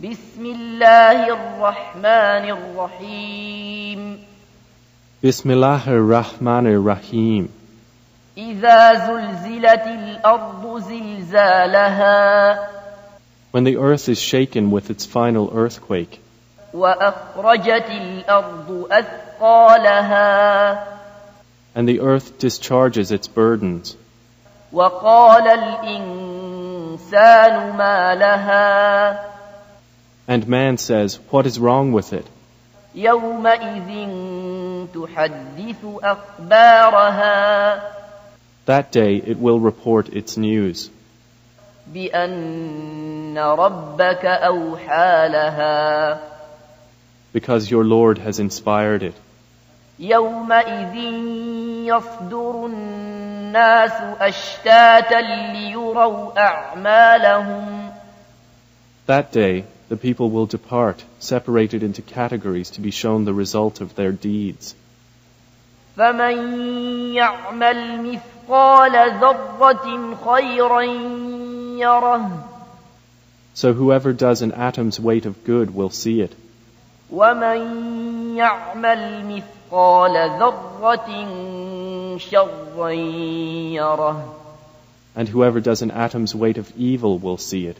بسم الله الرحمن الرحيم Bismillahir-Rahmanir-Rahim. إذا زلزلت الأرض زلزالها When the earth is shaken with its final earthquake, وأخرجت الأرض أثقالها and the earth discharges its burdens, وقال الإنسان ما لها and man says, "What is wrong with it?" يومئذ تحدث أخبارها That day it will report its news, بأن ربك أوحى لها because your Lord has inspired it. يومئذ يصدر الناس أشتاتا ليروا أعمالهم That day the people will depart, separated into categories to be shown the result of their deeds. فمن يعمل مثقال ذرة خيرا يره So whoever does an atom's weight of good will see it, ومن يعمل مثقال ذرة شرا يره and whoever does an atom's weight of evil will see it.